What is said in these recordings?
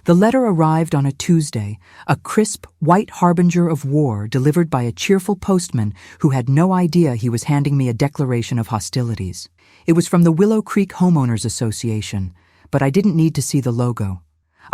The letter arrived on a Tuesday, a crisp, white harbinger of war delivered by a cheerful postman who had no idea he was handing me a declaration of hostilities. It was from the Willow Creek Homeowners Association, but I didn't need to see the logo.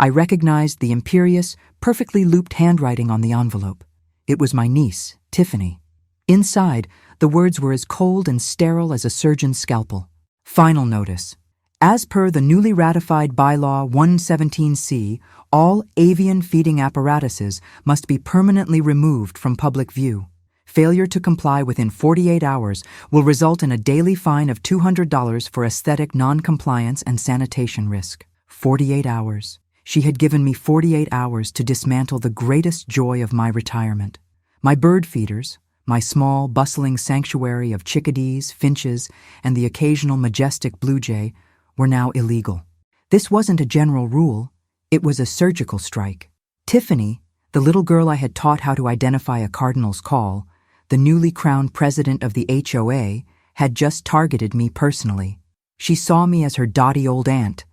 I recognized the imperious, perfectly looped handwriting on the envelope. It was my niece, Tiffany. Inside, the words were as cold and sterile as a surgeon's scalpel. Final notice. As per the newly ratified bylaw 117C, all avian feeding apparatuses must be permanently removed from public view. Failure to comply within 48 hours will result in a daily fine of $200 for aesthetic non-compliance and sanitation risk. 48 hours. She had given me 48 hours to dismantle the greatest joy of my retirement. My bird feeders, my small, bustling sanctuary of chickadees, finches, and the occasional majestic blue jay, were now illegal. This wasn't a general rule, it was a surgical strike. Tiffany, the little girl I had taught how to identify a cardinal's call, the newly crowned president of the HOA, had just targeted me personally. She saw me as her dotty old aunt,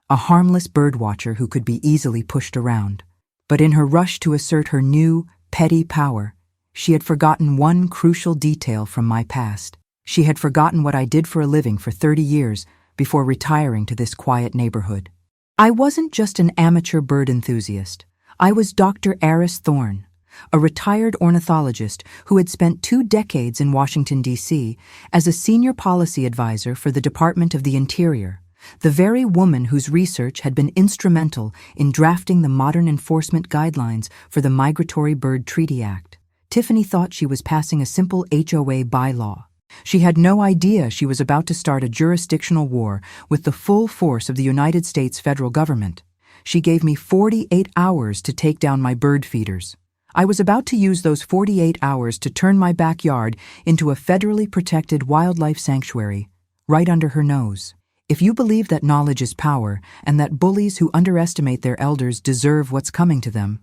a harmless birdwatcher who could be easily pushed around. But in her rush to assert her new, petty power, she had forgotten one crucial detail from my past. She had forgotten what I did for a living for 30 years before retiring to this quiet neighborhood. I wasn't just an amateur bird enthusiast. I was Dr. Aris Thorne, a retired ornithologist who had spent 2 decades in Washington, D.C. as a senior policy advisor for the Department of the Interior, the very woman whose research had been instrumental in drafting the modern enforcement guidelines for the Migratory Bird Treaty Act. Tiffany thought she was passing a simple HOA bylaw. She had no idea she was about to start a jurisdictional war with the full force of the United States federal government. She gave me 48 hours to take down my bird feeders. I was about to use those 48 hours to turn my backyard into a federally protected wildlife sanctuary, right under her nose. If you believe that knowledge is power and that bullies who underestimate their elders deserve what's coming to them,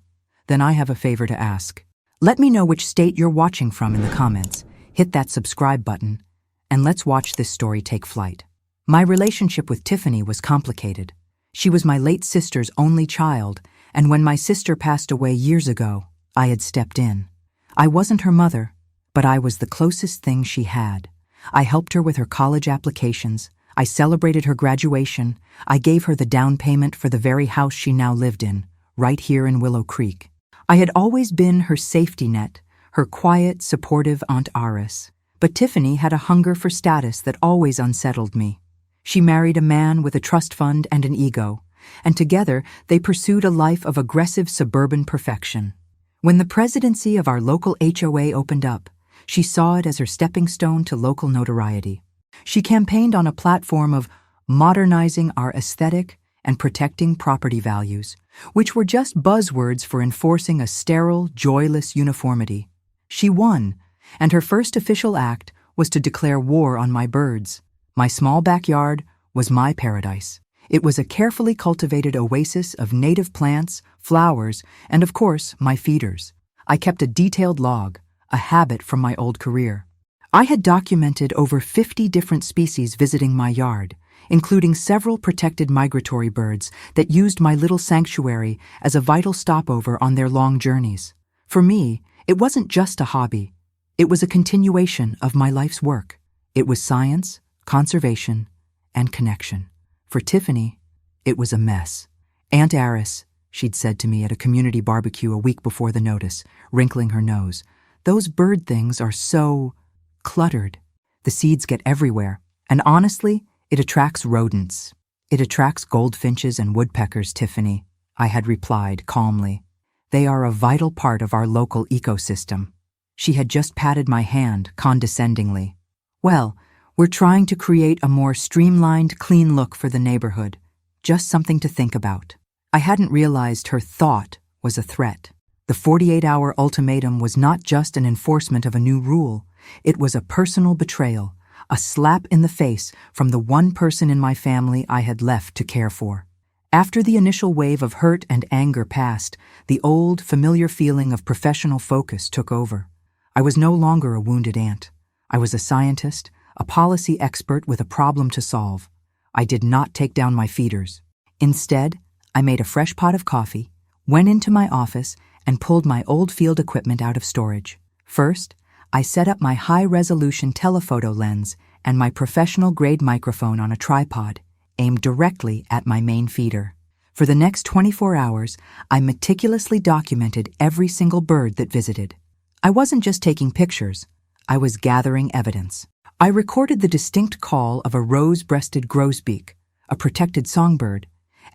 then I have a favor to ask. Let me know which state you're watching from in the comments. Hit that subscribe button, and let's watch this story take flight. My relationship with Tiffany was complicated. She was my late sister's only child, and when my sister passed away years ago, I had stepped in. I wasn't her mother, but I was the closest thing she had. I helped her with her college applications. I celebrated her graduation. I gave her the down payment for the very house she now lived in, right here in Willow Creek. I had always been her safety net, her quiet, supportive Aunt Aris. But Tiffany had a hunger for status that always unsettled me. She married a man with a trust fund and an ego, and together they pursued a life of aggressive suburban perfection. When the presidency of our local HOA opened up, she saw it as her stepping stone to local notoriety. She campaigned on a platform of modernizing our aesthetic and protecting property values, which were just buzzwords for enforcing a sterile, joyless uniformity. She won, and her first official act was to declare war on my birds. My small backyard was my paradise. It was a carefully cultivated oasis of native plants, flowers, and of course, my feeders. I kept a detailed log, a habit from my old career. I had documented over 50 different species visiting my yard, including several protected migratory birds that used my little sanctuary as a vital stopover on their long journeys. For me, it wasn't just a hobby. It was a continuation of my life's work. It was science, conservation, and connection. For Tiffany, it was a mess. Aunt Aris, she'd said to me at a community barbecue a week before the notice, wrinkling her nose, those bird things are so cluttered. The seeds get everywhere, and honestly, it attracts rodents. It attracts goldfinches and woodpeckers, Tiffany, I had replied calmly. They are a vital part of our local ecosystem. She had just patted my hand condescendingly. Well, we're trying to create a more streamlined, clean look for the neighborhood. Just something to think about. I hadn't realized her thought was a threat. The 48-hour ultimatum was not just an enforcement of a new rule. It was a personal betrayal, a slap in the face from the one person in my family I had left to care for. After the initial wave of hurt and anger passed, the old, familiar feeling of professional focus took over. I was no longer a wounded ant. I was a scientist, a policy expert with a problem to solve. I did not take down my feeders. Instead, I made a fresh pot of coffee, went into my office, and pulled my old field equipment out of storage. First, I set up my high-resolution telephoto lens and my professional-grade microphone on a tripod, aimed directly at my main feeder. For the next 24 hours, I meticulously documented every single bird that visited. I wasn't just taking pictures, I was gathering evidence. I recorded the distinct call of a rose-breasted grosbeak, a protected songbird,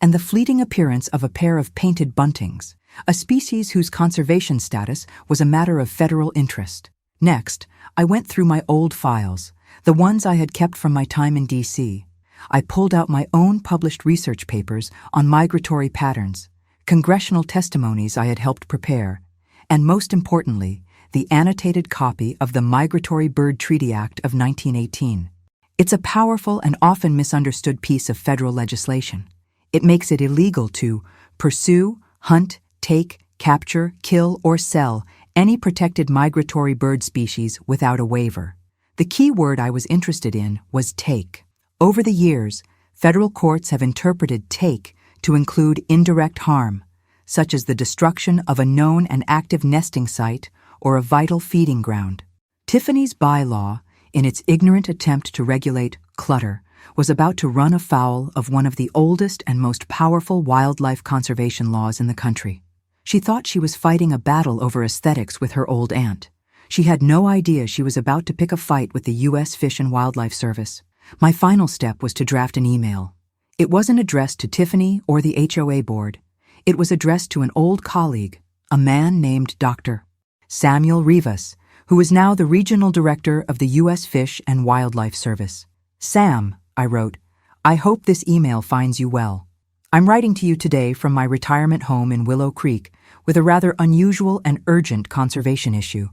and the fleeting appearance of a pair of painted buntings, a species whose conservation status was a matter of federal interest. Next, I went through my old files, the ones I had kept from my time in D.C. I pulled out my own published research papers on migratory patterns, congressional testimonies I had helped prepare, and most importantly, the annotated copy of the Migratory Bird Treaty Act of 1918. It's a powerful and often misunderstood piece of federal legislation. It makes it illegal to pursue, hunt, take, capture, kill, or sell any protected migratory bird species without a waiver. The key word I was interested in was take. Over the years, federal courts have interpreted take to include indirect harm, such as the destruction of a known and active nesting site or a vital feeding ground. Tiffany's bylaw, in its ignorant attempt to regulate clutter, was about to run afoul of one of the oldest and most powerful wildlife conservation laws in the country. She thought she was fighting a battle over aesthetics with her old aunt. She had no idea she was about to pick a fight with the U.S. Fish and Wildlife Service. My final step was to draft an email. It wasn't addressed to Tiffany or the HOA board. It was addressed to an old colleague, a man named Dr. Samuel Rivas, who is now the regional director of the U.S. Fish and Wildlife Service. Sam, I wrote, I hope this email finds you well. I'm writing to you today from my retirement home in Willow Creek with a rather unusual and urgent conservation issue.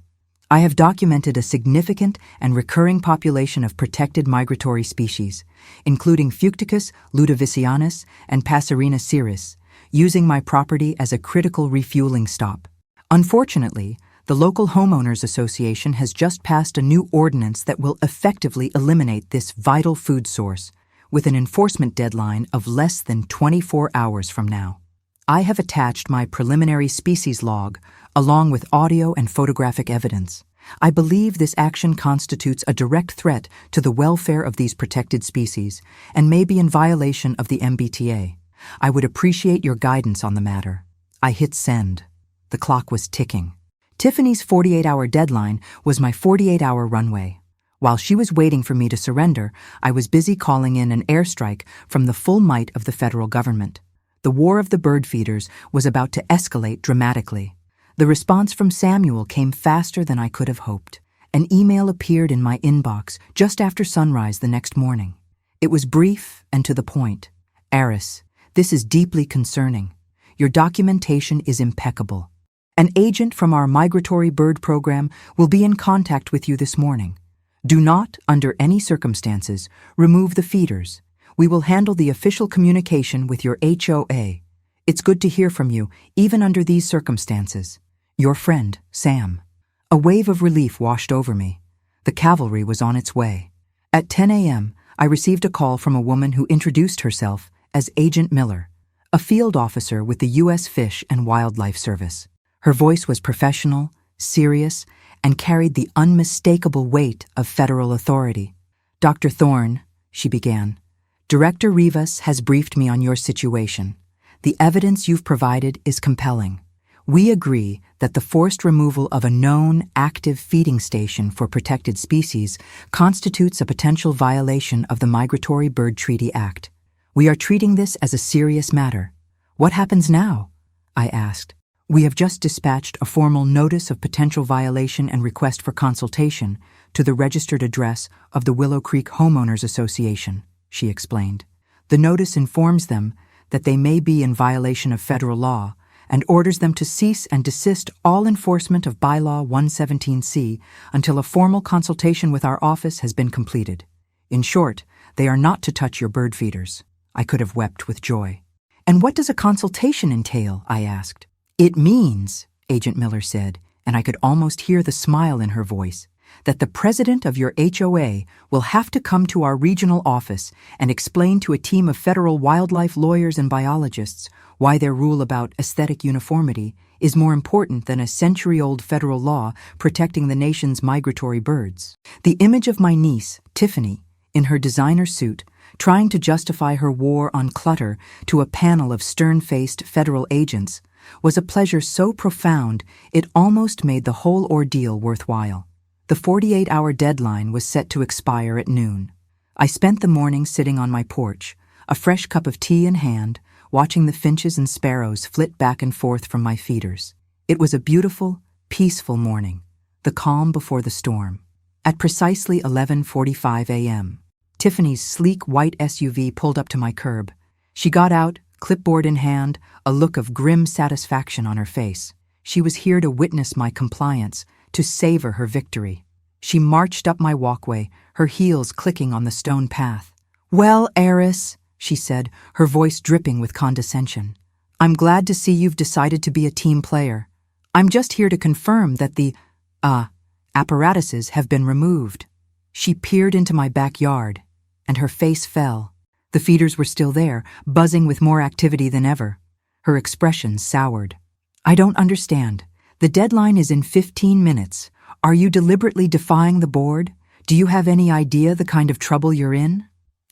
I have documented a significant and recurring population of protected migratory species, including Fucticus ludovicianus and Passerina ciris, using my property as a critical refueling stop. Unfortunately, the local homeowners association has just passed a new ordinance that will effectively eliminate this vital food source, with an enforcement deadline of less than 24 hours from now. I have attached my preliminary species log, along with audio and photographic evidence. I believe this action constitutes a direct threat to the welfare of these protected species and may be in violation of the MBTA. I would appreciate your guidance on the matter. I hit send. The clock was ticking. Tiffany's 48-hour deadline was my 48-hour runway. While she was waiting for me to surrender, I was busy calling in an airstrike from the full might of the federal government. The war of the bird feeders was about to escalate dramatically. The response from Samuel came faster than I could have hoped. An email appeared in my inbox just after sunrise the next morning. It was brief and to the point. Aris, this is deeply concerning. Your documentation is impeccable. An agent from our Migratory Bird Program will be in contact with you this morning. Do not, under any circumstances, remove the feeders. We will handle the official communication with your HOA. It's good to hear from you, even under these circumstances. Your friend, Sam. A wave of relief washed over me. The cavalry was on its way. At 10 a.m., I received a call from a woman who introduced herself as Agent Miller, a field officer with the U.S. Fish and Wildlife Service. Her voice was professional, serious, and carried the unmistakable weight of federal authority. Dr. Thorne, she began, Director Rivas has briefed me on your situation. The evidence you've provided is compelling. We agree that the forced removal of a known active feeding station for protected species constitutes a potential violation of the Migratory Bird Treaty Act. We are treating this as a serious matter. What happens now? I asked. We have just dispatched a formal notice of potential violation and request for consultation to the registered address of the Willow Creek Homeowners Association, she explained. The notice informs them that they may be in violation of federal law and orders them to cease and desist all enforcement of bylaw 117C until a formal consultation with our office has been completed. In short, they are not to touch your bird feeders. I could have wept with joy. And what does a consultation entail? I asked. It means, Agent Miller said, and I could almost hear the smile in her voice, that the president of your HOA will have to come to our regional office and explain to a team of federal wildlife lawyers and biologists why their rule about aesthetic uniformity is more important than a century-old federal law protecting the nation's migratory birds. The image of my niece, Tiffany, in her designer suit, trying to justify her war on clutter to a panel of stern-faced federal agents, was a pleasure so profound it almost made the whole ordeal worthwhile. The 48-hour deadline was set to expire at noon. I spent the morning sitting on my porch, a fresh cup of tea in hand, watching the finches and sparrows flit back and forth from my feeders. It was a beautiful, peaceful morning, the calm before the storm. At precisely 11:45 a.m., Tiffany's sleek white SUV pulled up to my curb. She got out, clipboard in hand, a look of grim satisfaction on her face. She was here to witness my compliance, to savor her victory. She marched up my walkway, her heels clicking on the stone path. "Well, heiress," she said, her voice dripping with condescension. "I'm glad to see you've decided to be a team player. I'm just here to confirm that the, apparatuses have been removed." She peered into my backyard, and her face fell. The feeders were still there, buzzing with more activity than ever. Her expression soured. "I don't understand. The deadline is in 15 minutes. Are you deliberately defying the board? Do you have any idea the kind of trouble you're in?"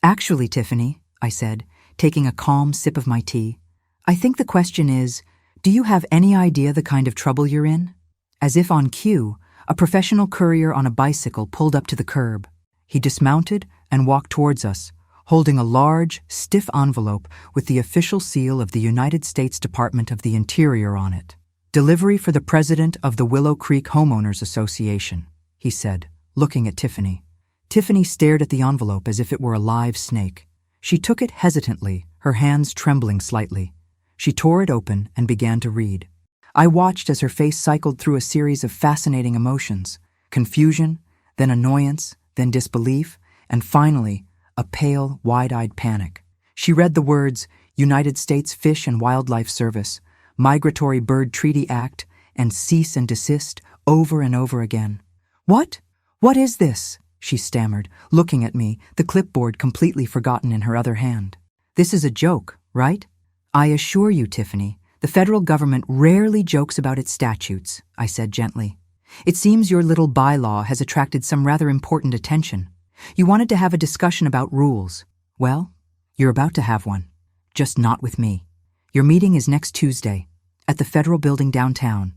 "Actually, Tiffany," I said, taking a calm sip of my tea, "I think the question is, do you have any idea the kind of trouble you're in?" As if on cue, a professional courier on a bicycle pulled up to the curb. He dismounted and walked towards us, holding a large, stiff envelope with the official seal of the United States Department of the Interior on it. "Delivery for the president of the Willow Creek Homeowners Association," he said, looking at Tiffany. Tiffany stared at the envelope as if it were a live snake. She took it hesitantly, her hands trembling slightly. She tore it open and began to read. I watched as her face cycled through a series of fascinating emotions: confusion, then annoyance, then disbelief, and finally, a pale, wide-eyed panic. She read the words, United States Fish and Wildlife Service, Migratory Bird Treaty Act, and cease and desist over and over again. "What? What is this?" she stammered, looking at me, the clipboard completely forgotten in her other hand. "This is a joke, right?" "I assure you, Tiffany, the federal government rarely jokes about its statutes," I said gently. "It seems your little bylaw has attracted some rather important attention. You wanted to have a discussion about rules. Well, you're about to have one. Just not with me. Your meeting is next Tuesday, at the federal building downtown.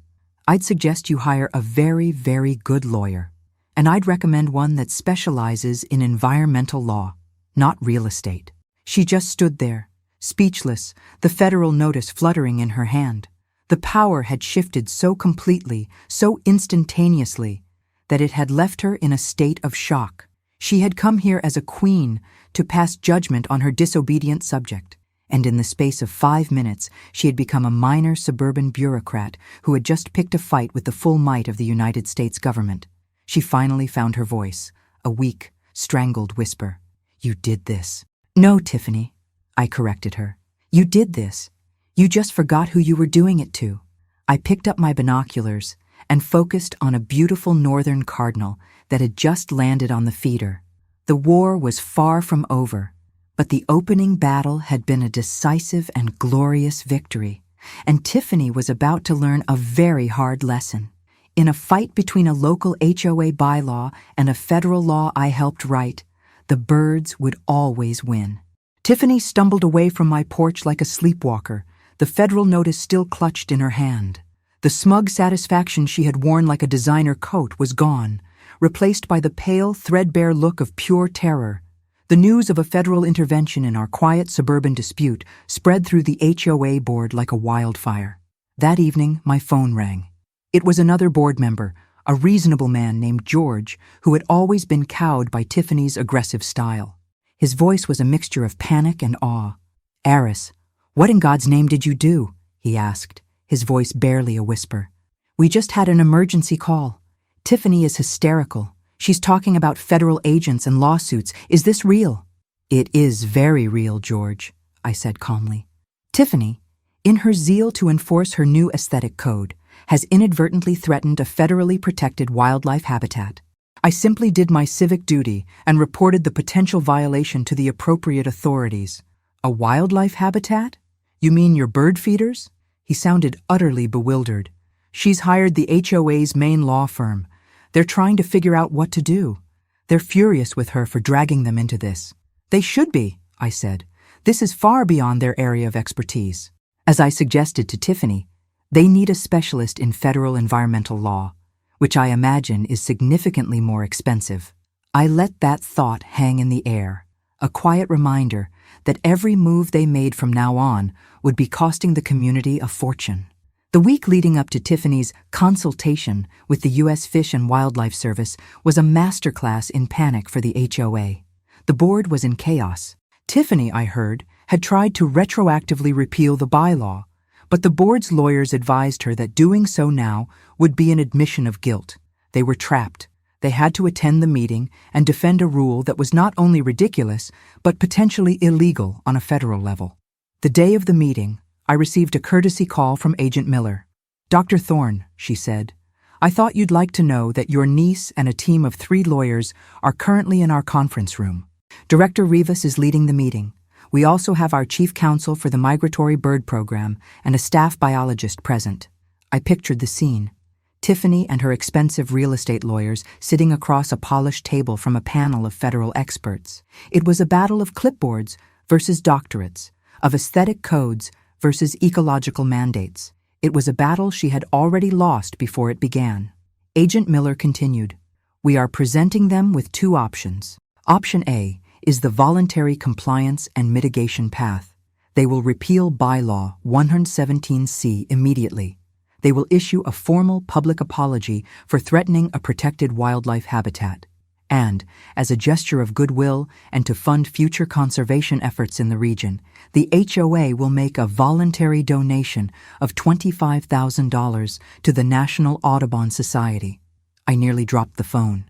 I'd suggest you hire a very, very good lawyer. And I'd recommend one that specializes in environmental law, not real estate." She just stood there, speechless, the federal notice fluttering in her hand. The power had shifted so completely, so instantaneously, that it had left her in a state of shock. She had come here as a queen to pass judgment on her disobedient subject, and in the space of 5 minutes she had become a minor suburban bureaucrat who had just picked a fight with the full might of the United States government. She finally found her voice, a weak, strangled whisper. "You did this." "No, Tiffany," I corrected her. "You did this. You just forgot who you were doing it to." I picked up my binoculars and focused on a beautiful northern cardinal that had just landed on the feeder. The war was far from over, but the opening battle had been a decisive and glorious victory, and Tiffany was about to learn a very hard lesson. In a fight between a local HOA bylaw and a federal law I helped write, the birds would always win. Tiffany stumbled away from my porch like a sleepwalker, the federal notice still clutched in her hand. The smug satisfaction she had worn like a designer coat was gone, replaced by the pale, threadbare look of pure terror. The news of a federal intervention in our quiet suburban dispute spread through the HOA board like a wildfire. That evening, my phone rang. It was another board member, a reasonable man named George, who had always been cowed by Tiffany's aggressive style. His voice was a mixture of panic and awe. "Eris, what in God's name did you do?" he asked, his voice barely a whisper. "We just had an emergency call. Tiffany is hysterical. She's talking about federal agents and lawsuits. Is this real?" "It is very real, George," I said calmly. "Tiffany, in her zeal to enforce her new aesthetic code, has inadvertently threatened a federally protected wildlife habitat. I simply did my civic duty and reported the potential violation to the appropriate authorities. A wildlife habitat? You mean your bird feeders? He sounded utterly bewildered. She's hired the HOA's main law firm. They're trying to figure out what to do. They're furious with her for dragging them into this. They should be, I said. This is far beyond their area of expertise. As I suggested to Tiffany, they need a specialist in federal environmental law, which I imagine is significantly more expensive. I let that thought hang in the air, a quiet reminder that every move they made from now on would be costing the community a fortune. The week leading up to Tiffany's consultation with the U.S. Fish and Wildlife Service was a masterclass in panic for the HOA. The board was in chaos. Tiffany, I heard, had tried to retroactively repeal the bylaw, but the board's lawyers advised her that doing so now would be an admission of guilt. They were trapped. They had to attend the meeting and defend a rule that was not only ridiculous, but potentially illegal on a federal level. The day of the meeting, I received a courtesy call from Agent Miller. "Dr. Thorne," she said, "I thought you'd like to know that your niece and a team of 3 lawyers are currently in our conference room. Director Rivas is leading the meeting. We also have our chief counsel for the Migratory Bird Program and a staff biologist present." I pictured the scene. Tiffany and her expensive real estate lawyers sitting across a polished table from a panel of federal experts. It was a battle of clipboards versus doctorates, of aesthetic codes versus ecological mandates. It was a battle she had already lost before it began. Agent Miller continued, "We are presenting them with 2 options. Option A is the voluntary compliance and mitigation path. They will repeal bylaw 117C immediately. They will issue a formal public apology for threatening a protected wildlife habitat. And, as a gesture of goodwill and to fund future conservation efforts in the region, the HOA will make a voluntary donation of $25,000 to the National Audubon Society." I nearly dropped the phone.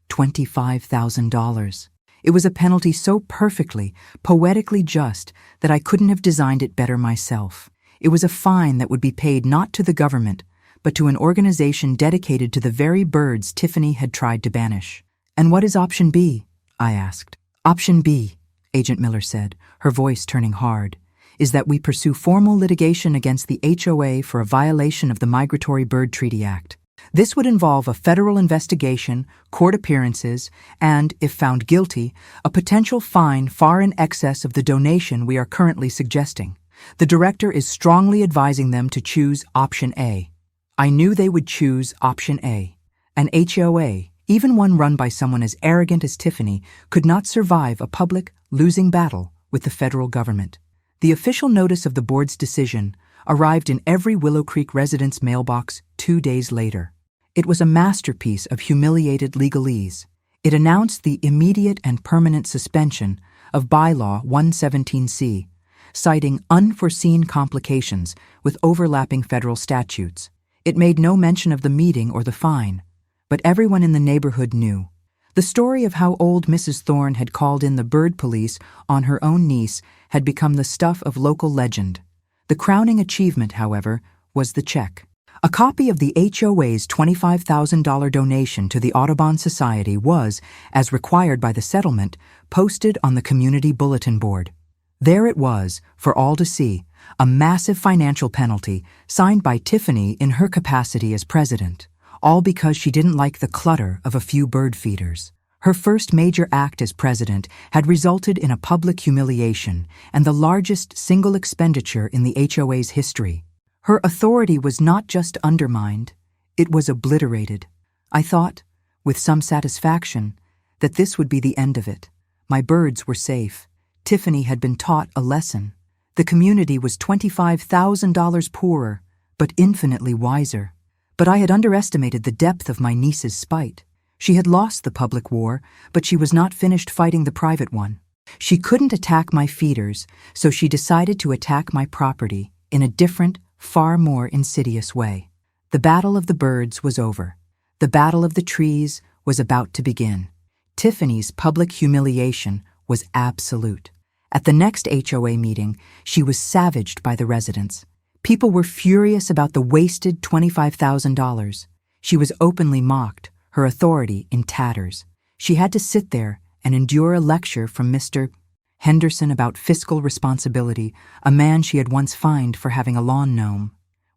$25,000. It was a penalty so perfectly, poetically just that I couldn't have designed it better myself. It was a fine that would be paid not to the government, but to an organization dedicated to the very birds Tiffany had tried to banish. "And what is option B?" I asked. "Option B," Agent Miller said, her voice turning hard, "is that we pursue formal litigation against the HOA for a violation of the Migratory Bird Treaty Act. This would involve a federal investigation, court appearances, and, if found guilty, a potential fine far in excess of the donation we are currently suggesting. The director is strongly advising them to choose option A." I knew they would choose option A. An HOA, even one run by someone as arrogant as Tiffany, could not survive a public, losing battle with the federal government. The official notice of the board's decision arrived in every Willow Creek resident's mailbox 2 days later. It was a masterpiece of humiliated legalese. It announced the immediate and permanent suspension of bylaw 117C, citing unforeseen complications with overlapping federal statutes. It made no mention of the meeting or the fine, but everyone in the neighborhood knew. The story of how old Mrs. Thorne had called in the bird police on her own niece had become the stuff of local legend. The crowning achievement, however, was the check. A copy of the HOA's $25,000 donation to the Audubon Society was, as required by the settlement, posted on the community bulletin board. There it was, for all to see, a massive financial penalty signed by Tiffany in her capacity as president, all because she didn't like the clutter of a few bird feeders. Her first major act as president had resulted in a public humiliation and the largest single expenditure in the HOA's history. Her authority was not just undermined, it was obliterated. I thought, with some satisfaction, that this would be the end of it. My birds were safe. Tiffany had been taught a lesson. The community was $25,000 poorer, but infinitely wiser. But I had underestimated the depth of my niece's spite. She had lost the public war, but she was not finished fighting the private one. She couldn't attack my feeders, so she decided to attack my property in a different, far more insidious way. The battle of the birds was over. The battle of the trees was about to begin. Tiffany's public humiliation was absolute. At the next HOA meeting, she was savaged by the residents. People were furious about the wasted $25,000. She was openly mocked, her authority in tatters. She had to sit there and endure a lecture from Mr. Henderson about fiscal responsibility, a man she had once fined for having a lawn gnome.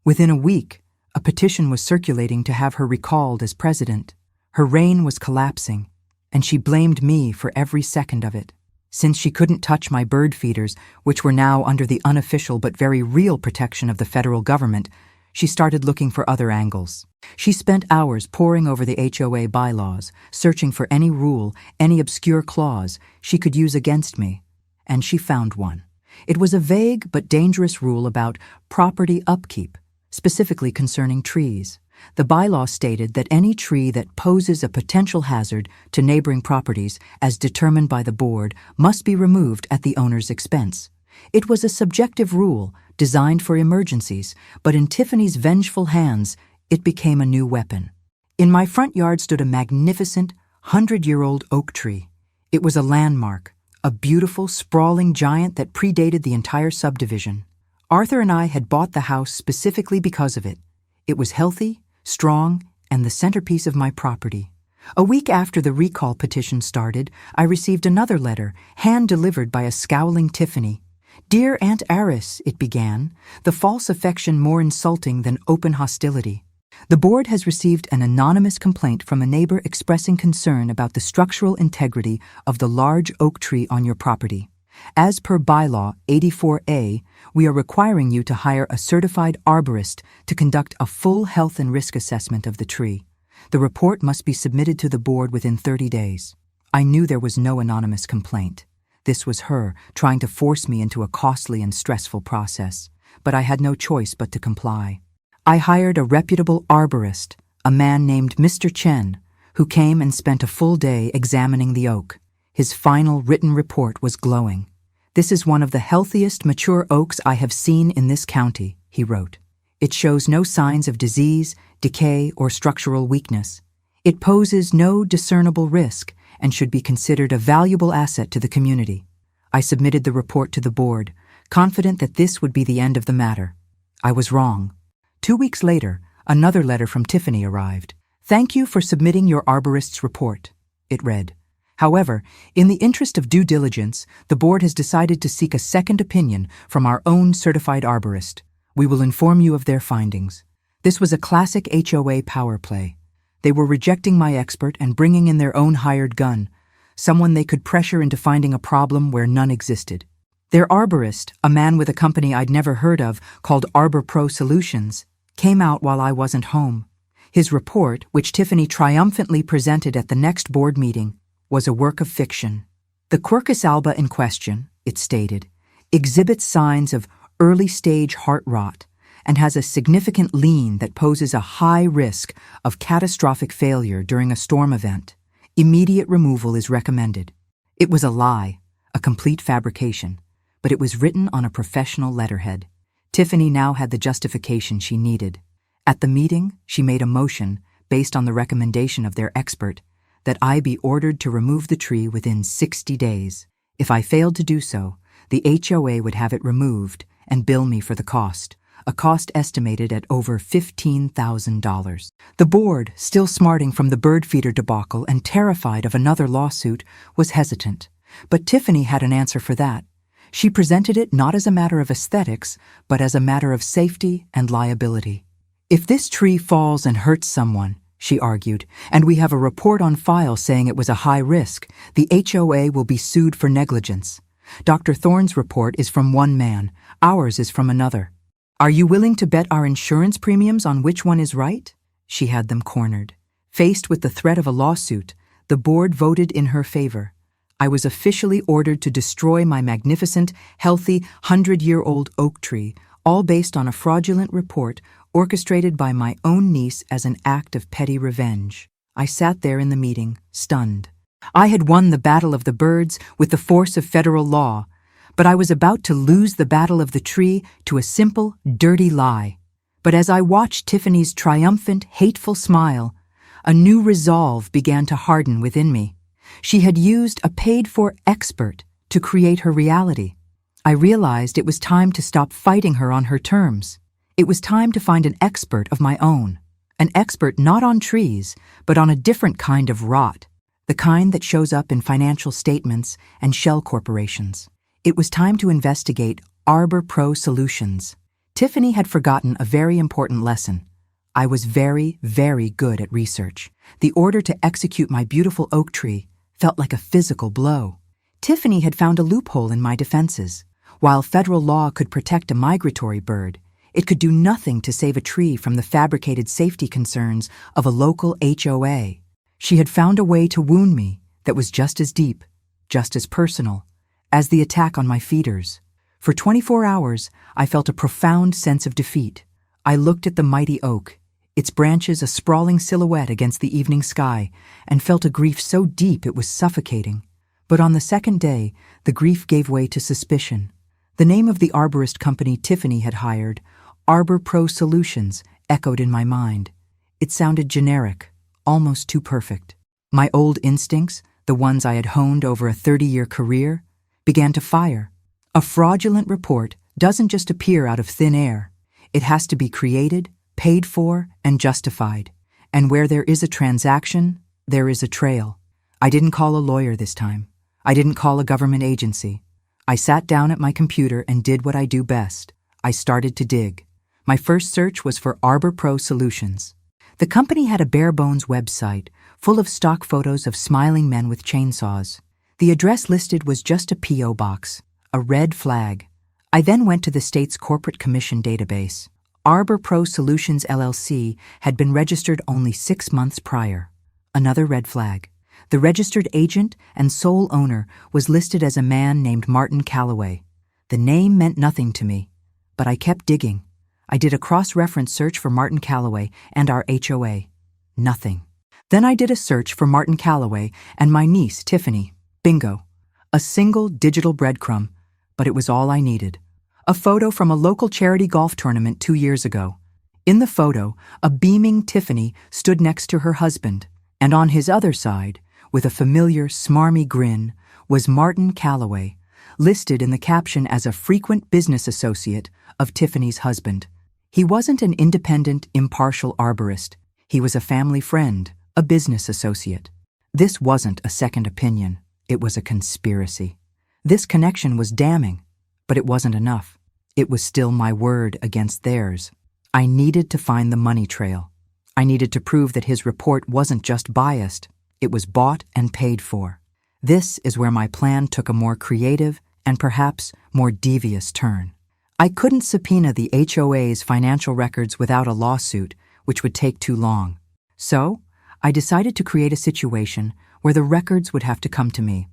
Within a week, a petition was circulating to have her recalled as president. Her reign was collapsing, and she blamed me for every second of it. Since she couldn't touch my bird feeders, which were now under the unofficial but very real protection of the federal government, she started looking for other angles. She spent hours poring over the HOA bylaws, searching for any rule, any obscure clause she could use against me. And she found one. It was a vague but dangerous rule about property upkeep, specifically concerning trees. The bylaw stated that any tree that poses a potential hazard to neighboring properties, as determined by the board, must be removed at the owner's expense. It was a subjective rule designed for emergencies, but in Tiffany's vengeful hands, it became a new weapon. In my front yard stood a magnificent 100-year-old oak tree. It was a landmark, a beautiful, sprawling giant that predated the entire subdivision. Arthur and I had bought the house specifically because of it. It was healthy, strong, and the centerpiece of my property. A week after the recall petition started, I received another letter, hand-delivered by a scowling Tiffany. "Dear Aunt Aris," it began, "the false affection more insulting than open hostility. The board has received an anonymous complaint from a neighbor expressing concern about the structural integrity of the large oak tree on your property. As per bylaw 84A, we are requiring you to hire a certified arborist to conduct a full health and risk assessment of the tree. The report must be submitted to the board within 30 days. I knew there was no anonymous complaint. This was her trying to force me into a costly and stressful process, but I had no choice but to comply. I hired a reputable arborist, a man named Mr. Chen, who came and spent a full day examining the oak. His final written report was glowing. "This is one of the healthiest mature oaks I have seen in this county," he wrote. "It shows no signs of disease, decay, or structural weakness. It poses no discernible risk and should be considered a valuable asset to the community." I submitted the report to the board, confident that this would be the end of the matter. I was wrong. 2 weeks later, another letter from Tiffany arrived. "Thank you for submitting your arborist's report," it read. "However, in the interest of due diligence, the board has decided to seek a second opinion from our own certified arborist. We will inform you of their findings." This was a classic HOA power play. They were rejecting my expert and bringing in their own hired gun, someone they could pressure into finding a problem where none existed. Their arborist, a man with a company I'd never heard of called Arbor Pro Solutions, came out while I wasn't home. His report, which Tiffany triumphantly presented at the next board meeting, was a work of fiction. The Quercus alba in question, it stated, exhibits signs of early-stage heart rot and has a significant lean that poses a high risk of catastrophic failure during a storm event. Immediate removal is recommended. It was a lie, a complete fabrication, but it was written on a professional letterhead. Tiffany now had the justification she needed. At the meeting, she made a motion, based on the recommendation of their expert, that I be ordered to remove the tree within 60 days. If I failed to do so, the HOA would have it removed and bill me for the cost, a cost estimated at over $15,000. The board, still smarting from the bird feeder debacle and terrified of another lawsuit, was hesitant. But Tiffany had an answer for that. She presented it not as a matter of aesthetics, but as a matter of safety and liability. "If this tree falls and hurts someone," she argued, "and we have a report on file saying it was a high risk, the HOA will be sued for negligence. Dr. Thorne's report is from one man, ours is from another. Are you willing to bet our insurance premiums on which one is right?" She had them cornered. Faced with the threat of a lawsuit, the board voted in her favor. I was officially ordered to destroy my magnificent, healthy, 100-year-old oak tree, all based on a fraudulent report orchestrated by my own niece as an act of petty revenge. I sat there in the meeting, stunned. I had won the battle of the birds with the force of federal law, but I was about to lose the battle of the tree to a simple, dirty lie. But as I watched Tiffany's triumphant, hateful smile, a new resolve began to harden within me. She had used a paid-for expert to create her reality. I realized it was time to stop fighting her on her terms. It was time to find an expert of my own, An expert not on trees, but on a different kind of rot, the kind that shows up in financial statements and shell corporations. It was time to investigate Arbor Pro Solutions. Tiffany had forgotten a very important lesson. I was very, very good at research. The order to execute my beautiful oak tree felt like a physical blow. Tiffany had found a loophole in my defenses. While federal law could protect a migratory bird, it could do nothing to save a tree from the fabricated safety concerns of a local HOA. She had found a way to wound me that was just as deep, just as personal, as the attack on my feeders. For 24 hours, I felt a profound sense of defeat. I looked at the mighty oak, its branches a sprawling silhouette against the evening sky, and felt a grief so deep it was suffocating. But on the second day, the grief gave way to suspicion. The name of the arborist company Tiffany had hired, Arbor Pro Solutions, echoed in my mind. It sounded generic, almost too perfect. My old instincts, the ones I had honed over a 30-year career, began to fire. A fraudulent report doesn't just appear out of thin air. It has to be created, paid for, and justified. And where there is a transaction, there is a trail. I didn't call a lawyer this time. I didn't call a government agency. I sat down at my computer and did what I do best. I started to dig. My first search was for Arbor Pro Solutions. The company had a bare-bones website full of stock photos of smiling men with chainsaws. The address listed was just a P.O. box, a red flag. I then went to the state's corporate commission database. Arbor Pro Solutions LLC had been registered only 6 months prior. Another red flag. The registered agent and sole owner was listed as a man named Martin Calloway. The name meant nothing to me, but I kept digging. I did a cross-reference search for Martin Calloway and our HOA. Nothing. Then I did a search for Martin Calloway and my niece, Tiffany. Bingo. A single digital breadcrumb, but it was all I needed. A photo from a local charity golf tournament 2 years ago. In the photo, a beaming Tiffany stood next to her husband, and on his other side, with a familiar, smarmy grin, was Martin Calloway, listed in the caption as a frequent business associate of Tiffany's husband. He wasn't an independent, impartial arborist. He was a family friend, a business associate. This wasn't a second opinion. It was a conspiracy. This connection was damning, but it wasn't enough. It was still my word against theirs. I needed to find the money trail. I needed to prove that his report wasn't just biased, it was bought and paid for. This is where my plan took a more creative and perhaps more devious turn. I couldn't subpoena the HOA's financial records without a lawsuit, which would take too long. So, I decided to create a situation where the records would have to come to me.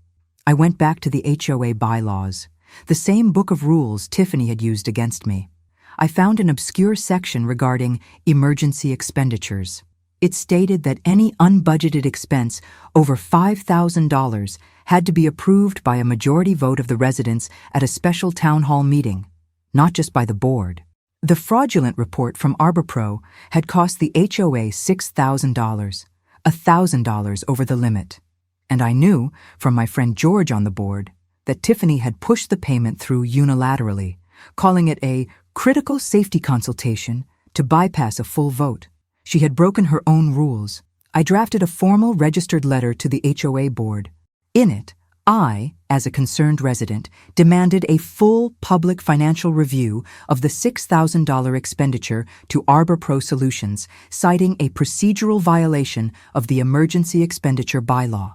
I went back to the HOA bylaws, the same book of rules Tiffany had used against me. I found an obscure section regarding emergency expenditures. It stated that any unbudgeted expense over $5,000 had to be approved by a majority vote of the residents at a special town hall meeting, not just by the board. The fraudulent report from ArborPro had cost the HOA $6,000, $1,000 over the limit. And I knew, from my friend George on the board, that Tiffany had pushed the payment through unilaterally, calling it a critical safety consultation to bypass a full vote. She had broken her own rules. I drafted a formal registered letter to the HOA board. In it, I, as a concerned resident, demanded a full public financial review of the $6,000 expenditure to ArborPro Solutions, citing a procedural violation of the emergency expenditure bylaw.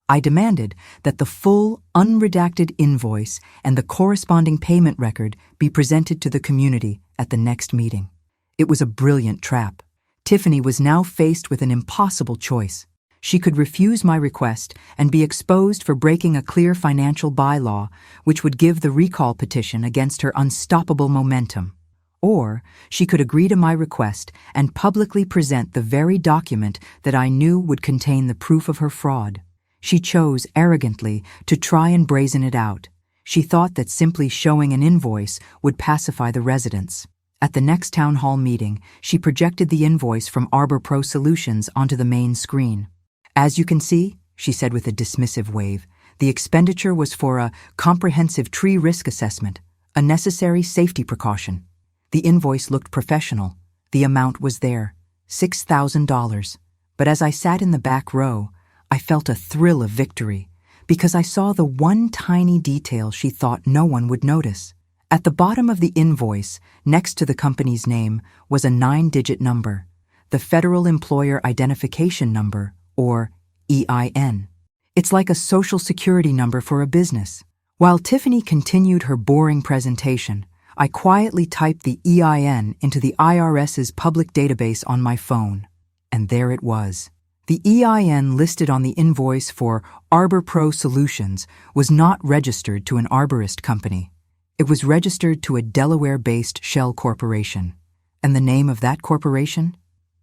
I demanded that the full, unredacted invoice and the corresponding payment record be presented to the community at the next meeting. It was a brilliant trap. Tiffany was now faced with an impossible choice. She could refuse my request and be exposed for breaking a clear financial bylaw, which would give the recall petition against her unstoppable momentum. Or she could agree to my request and publicly present the very document that I knew would contain the proof of her fraud. She chose, arrogantly, to try and brazen it out. She thought that simply showing an invoice would pacify the residents. At the next town hall meeting, she projected the invoice from ArborPro Solutions onto the main screen. "As you can see," she said with a dismissive wave, "the expenditure was for a comprehensive tree risk assessment, a necessary safety precaution." The invoice looked professional. The amount was there, $6,000. But as I sat in the back row, I felt a thrill of victory because I saw the one tiny detail she thought no one would notice. At the bottom of the invoice, next to the company's name, was a 9-digit number, the Federal Employer Identification Number, or EIN. It's like a social security number for a business. While Tiffany continued her boring presentation, I quietly typed the EIN into the IRS's public database on my phone. And there it was. The EIN listed on the invoice for Arbor Pro Solutions was not registered to an arborist company. It was registered to a Delaware-based shell corporation. And the name of that corporation?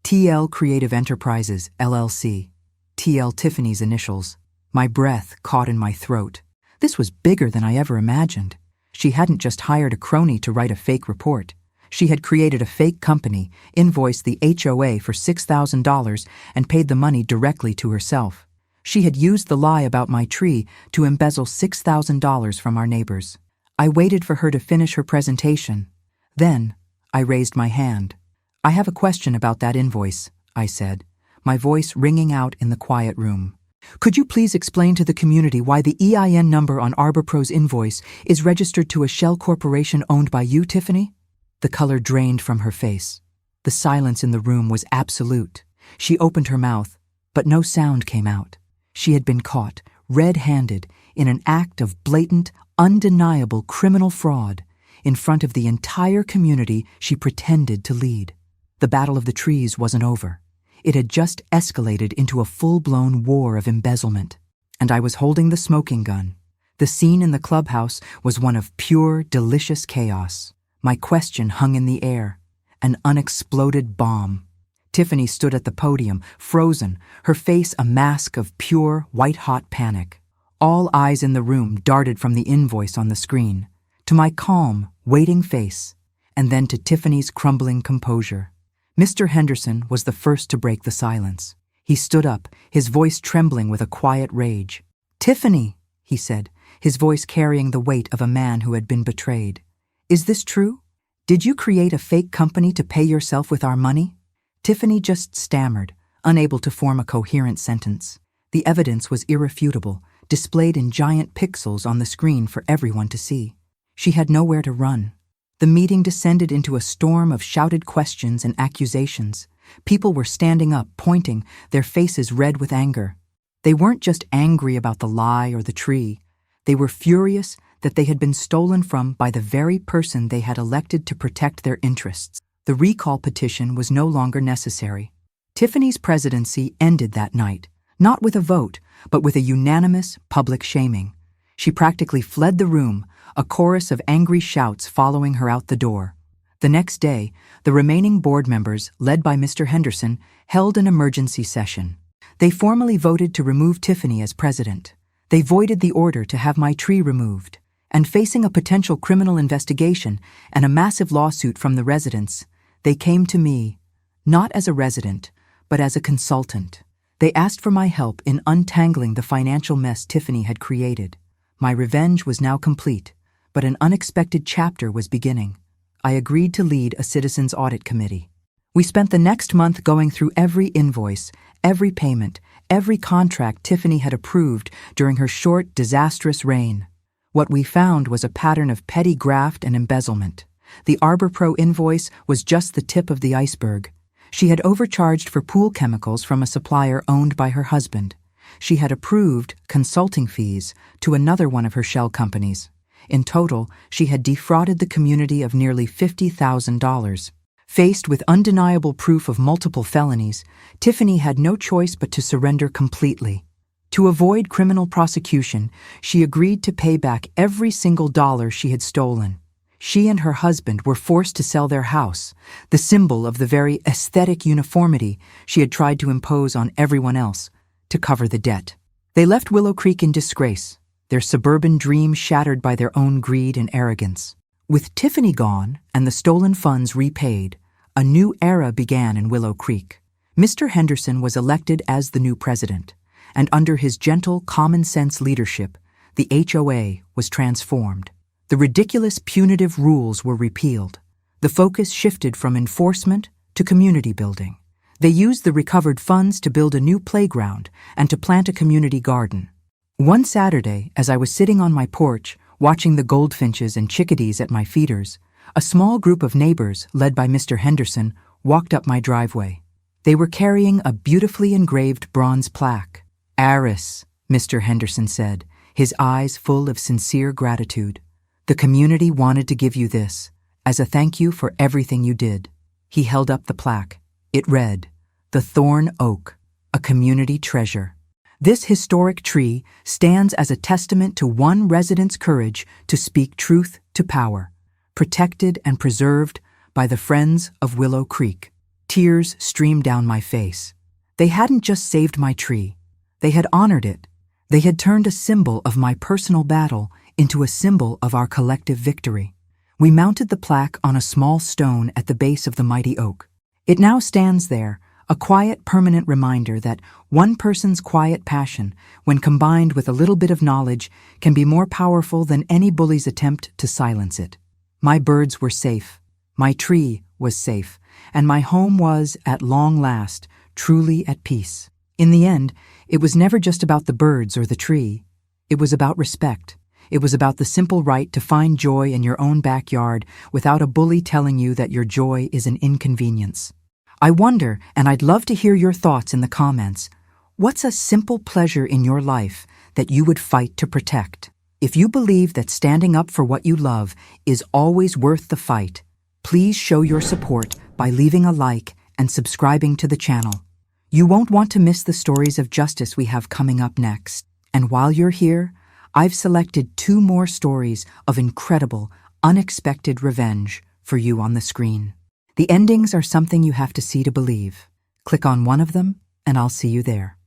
TL Creative Enterprises, LLC. TL Tiffany's initials. My breath caught in my throat. This was bigger than I ever imagined. She hadn't just hired a crony to write a fake report. She had created a fake company, invoiced the HOA for $6,000, and paid the money directly to herself. She had used the lie about my tree to embezzle $6,000 from our neighbors. I waited for her to finish her presentation. Then, I raised my hand. "I have a question about that invoice," I said, my voice ringing out in the quiet room. "Could you please explain to the community why the EIN number on Arbor Pro's invoice is registered to a shell corporation owned by you, Tiffany?" The color drained from her face. The silence in the room was absolute. She opened her mouth, but no sound came out. She had been caught, red-handed, in an act of blatant, undeniable criminal fraud in front of the entire community she pretended to lead. The Battle of the Trees wasn't over. It had just escalated into a full-blown war of embezzlement. And I was holding the smoking gun. The scene in the clubhouse was one of pure, delicious chaos. My question hung in the air. An unexploded bomb. Tiffany stood at the podium, frozen, her face a mask of pure, white-hot panic. All eyes in the room darted from the invoice on the screen, to my calm, waiting face, and then to Tiffany's crumbling composure. Mr. Henderson was the first to break the silence. He stood up, his voice trembling with a quiet rage. "Tiffany," he said, his voice carrying the weight of a man who had been betrayed. "Is this true? Did you create a fake company to pay yourself with our money?" Tiffany just stammered, unable to form a coherent sentence. The evidence was irrefutable, displayed in giant pixels on the screen for everyone to see. She had nowhere to run. The meeting descended into a storm of shouted questions and accusations. People were standing up, pointing, their faces red with anger. They weren't just angry about the lie or the tree. They were furious that they had been stolen from by the very person they had elected to protect their interests. The recall petition was no longer necessary. Tiffany's presidency ended that night, not with a vote, but with a unanimous public shaming. She practically fled the room, a chorus of angry shouts following her out the door. The next day, the remaining board members, led by Mr. Henderson, held an emergency session. They formally voted to remove Tiffany as president. They voided the order to have my tree removed. And facing a potential criminal investigation and a massive lawsuit from the residents, they came to me, not as a resident, but as a consultant. They asked for my help in untangling the financial mess Tiffany had created. My revenge was now complete, but an unexpected chapter was beginning. I agreed to lead a citizens' audit committee. We spent the next month going through every invoice, every payment, every contract Tiffany had approved during her short, disastrous reign. What we found was a pattern of petty graft and embezzlement. The Arbor Pro invoice was just the tip of the iceberg. She had overcharged for pool chemicals from a supplier owned by her husband. She had approved consulting fees to another one of her shell companies. In total, she had defrauded the community of nearly $50,000. Faced with undeniable proof of multiple felonies, Tiffany had no choice but to surrender completely. To avoid criminal prosecution, she agreed to pay back every single dollar she had stolen. She and her husband were forced to sell their house, the symbol of the very aesthetic uniformity she had tried to impose on everyone else, to cover the debt. They left Willow Creek in disgrace, their suburban dream shattered by their own greed and arrogance. With Tiffany gone and the stolen funds repaid, a new era began in Willow Creek. Mr. Henderson was elected as the new president, and under his gentle, common-sense leadership, the HOA was transformed. The ridiculous punitive rules were repealed. The focus shifted from enforcement to community building. They used the recovered funds to build a new playground and to plant a community garden. One Saturday, as I was sitting on my porch, watching the goldfinches and chickadees at my feeders, a small group of neighbors, led by Mr. Henderson, walked up my driveway. They were carrying a beautifully engraved bronze plaque. "Aris," Mr. Henderson said, his eyes full of sincere gratitude. "The community wanted to give you this, as a thank you for everything you did." He held up the plaque. It read, "The Thorn Oak, a community treasure." This historic tree stands as a testament to one resident's courage to speak truth to power, protected and preserved by the Friends of Willow Creek. Tears streamed down my face. They hadn't just saved my tree. They had honored it. They had turned a symbol of my personal battle into a symbol of our collective victory. We mounted the plaque on a small stone at the base of the mighty oak. It now stands there, a quiet, permanent reminder that one person's quiet passion, when combined with a little bit of knowledge, can be more powerful than any bully's attempt to silence it. My birds were safe, my tree was safe, and my home was, at long last, truly at peace. In the end, it was never just about the birds or the tree. It was about respect. It was about the simple right to find joy in your own backyard without a bully telling you that your joy is an inconvenience. I wonder, and I'd love to hear your thoughts in the comments, what's a simple pleasure in your life that you would fight to protect? If you believe that standing up for what you love is always worth the fight, please show your support by leaving a like and subscribing to the channel. You won't want to miss the stories of justice we have coming up next. And while you're here, I've selected 2 more stories of incredible, unexpected revenge for you on the screen. The endings are something you have to see to believe. Click on one of them, and I'll see you there.